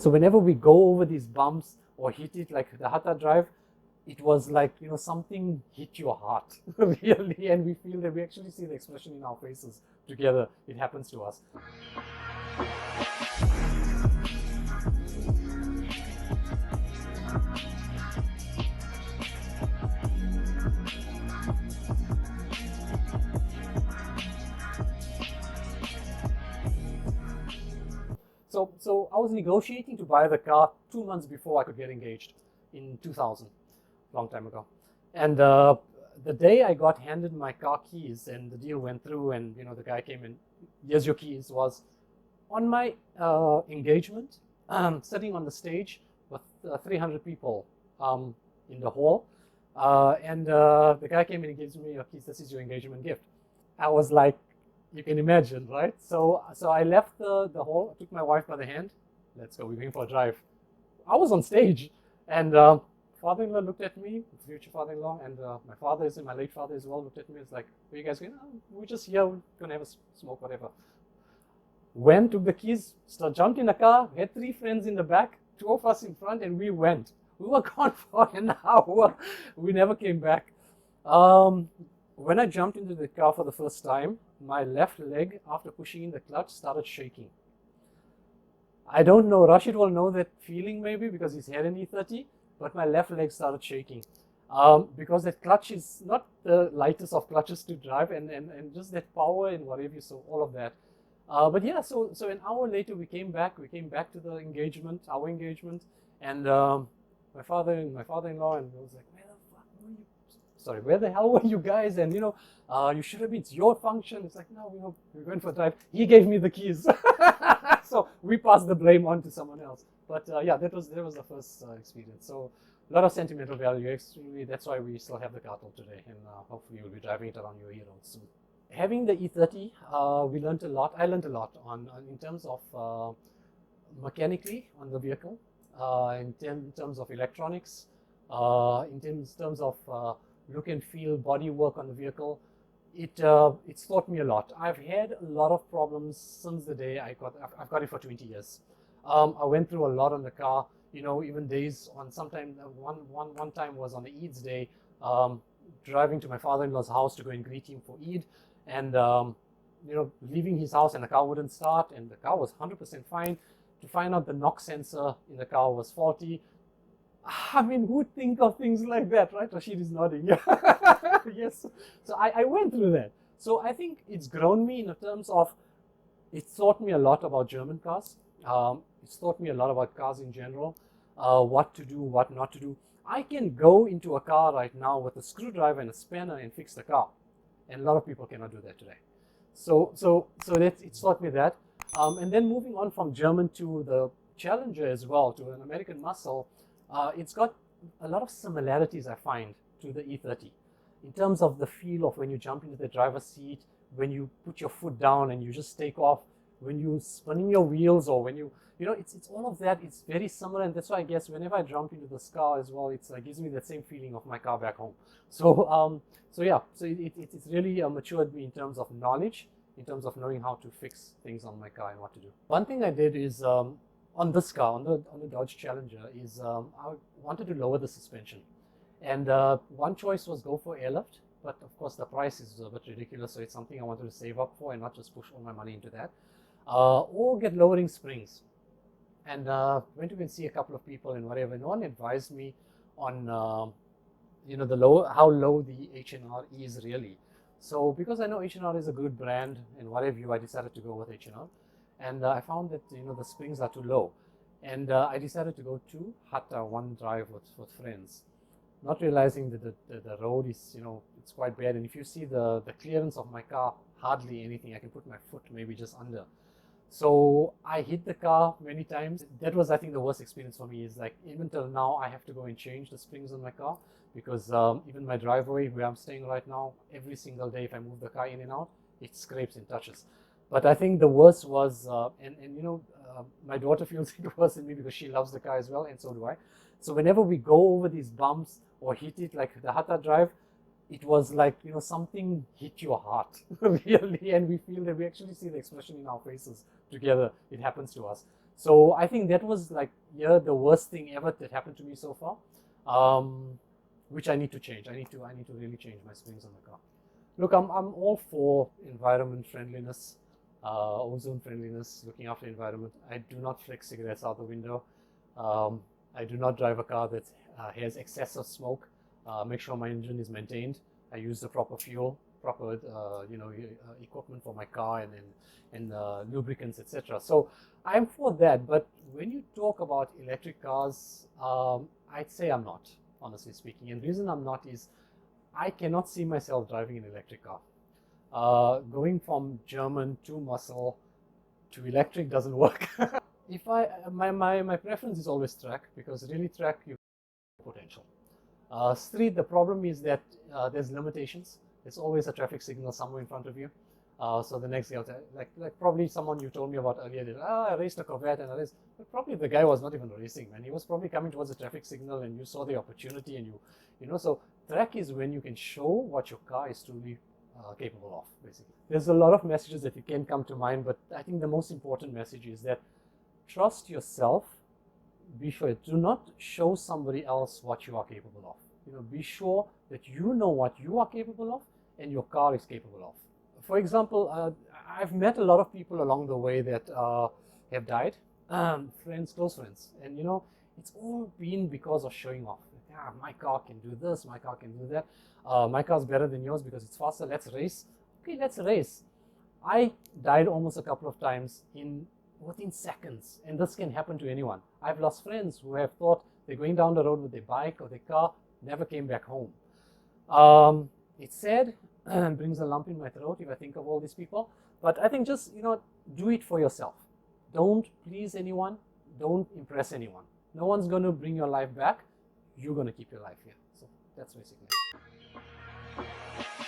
So whenever we go over these bumps or hit it like the Hatta drive, it was like, something hit your heart, really, and we feel that we actually see the expression in our faces together. It happens to us. So I was negotiating to buy the car 2 months before I could get engaged in 2000, long time ago. And the day I got handed my car keys and the deal went through, and the guy came in, here's your keys, was on my engagement, sitting on the stage with 300 people in the hall, and the guy came in and gives me your keys. This is your engagement gift. I was like, you can imagine, right? So I left the hall, took my wife by the hand. Let's go, we're going for a drive. I was on stage, and father-in-law looked at me, future father-in-law, and my father is in, my late father as well, looked at me. It's like, where are you guys going? Oh, we're just here, we're gonna have a smoke, whatever. Went, took the keys, jumped in the car, had 3 friends in the back, 2 of us in front, and we went. We were gone for an hour. We never came back. When I jumped into the car for the first time, my left leg, after pushing in the clutch, started shaking. I don't know, Rashid will know that feeling maybe because he's had an E30, but my left leg started shaking. Because that clutch is not the lightest of clutches to drive, and just that power and whatever, so all of that. But yeah, so an hour later we came back to the engagement, our engagement, and my father-in-law, and I was like, where the hell were you guys? And you should have been, it's your function. It's like, no, we're going for a drive. He gave me the keys. So we passed the blame on to someone else. But yeah, that was the first experience. So a lot of sentimental value. Actually, that's why we still have the car till today, and hopefully you'll be driving it around your roads soon. Having the E30, we learned a lot. I learned a lot on in terms of mechanically on the vehicle, in terms of electronics, in terms of look and feel, body work on the vehicle. It's taught me a lot. I've had a lot of problems since the day I've got it for 20 years. I went through a lot on the car, even days on, sometime one time was on the Eid's day, driving to my father-in-law's house to go and greet him for Eid, and leaving his house, and the car wouldn't start, and the car was 100% fine. To find out the knock sensor in the car was faulty. I mean, who'd think of things like that, right? Rashid is nodding. Yes. So I went through that. So I think it's grown me in terms of, it's taught me a lot about German cars. It's taught me a lot about cars in general, what to do, what not to do. I can go into a car right now with a screwdriver and a spanner and fix the car. And a lot of people cannot do that today. So it's taught me that. And then moving on from German to the Challenger as well, to an American muscle, it's got a lot of similarities, I find, to the E30 in terms of the feel of when you jump into the driver's seat, when you put your foot down and you just take off, when you spinning your wheels, or when it's all of that. It's very similar, and that's why I guess whenever I jump into this car as well, it gives me that same feeling of my car back home. So yeah, so it's really matured me in terms of knowledge, in terms of knowing how to fix things on my car and what to do. One thing I did is on this car, on the Dodge Challenger, is I wanted to lower the suspension, and one choice was go for airlift, but of course the price is a bit ridiculous, so it's something I wanted to save up for and not just push all my money into that, or get lowering springs. And went to go and see a couple of people and whatever, and no one advised me on how low the H&R is really. So because I know H&R is a good brand and whatever, I decided to go with H&R. And I found that the springs are too low, and I decided to go to Hatta one drive with friends, not realizing that the road is it's quite bad, and if you see the clearance of my car, hardly anything. I can put my foot maybe just under. So I hit the car many times. That was, I think, the worst experience for me. Is like, even till now I have to go and change the springs on my car, because even my driveway where I'm staying right now, every single day if I move the car in and out, it scrapes and touches. But I think the worst was, my daughter feels it worse than me because she loves the car as well, and so do I. So whenever we go over these bumps or hit it like the Hatta drive, it was like, something hit your heart, really, and we feel that we actually see the expression in our faces together. It happens to us. So I think that was like, yeah, the worst thing ever that happened to me so far, which I need to change. I need to really change my springs on the car. Look, I'm all for environment friendliness, ozone friendliness, looking after the environment. I do not flick cigarettes out the window. I do not drive a car that has excessive smoke. Make sure my engine is maintained. I use the proper fuel, proper equipment for my car, and lubricants, etc. So I'm for that. But when you talk about electric cars, I'd say I'm not, honestly speaking. And the reason I'm not is I cannot see myself driving an electric car. Going from German to muscle to electric doesn't work. If my preference is always track, because really track you potential. Street, the problem is that there's limitations. There's always a traffic signal somewhere in front of you. So the next guy, like probably someone you told me about earlier, did, I raced a Corvette and I raced, but probably the guy was not even racing, man. He was probably coming towards a traffic signal and you saw the opportunity and so track is when you can show what your car is truly capable of, basically. There's a lot of messages that can come to mind, but I think the most important message is that trust yourself. Be sure, do not show somebody else what you are capable of. Be sure that you know what you are capable of and your car is capable of. For example, I've met a lot of people along the way that have died, friends, close friends, and it's all been because of showing off. My car can do this, my car can do that, my car's better than yours because it's faster, let's race. Okay, let's race. I died almost a couple of times within seconds, and this can happen to anyone. I've lost friends who have thought they're going down the road with their bike or their car, never came back home. It's sad and brings a lump in my throat if I think of all these people, but I think just do it for yourself. Don't please anyone, don't impress anyone. No one's going to bring your life back. You're going to keep your life here. So that's basically it.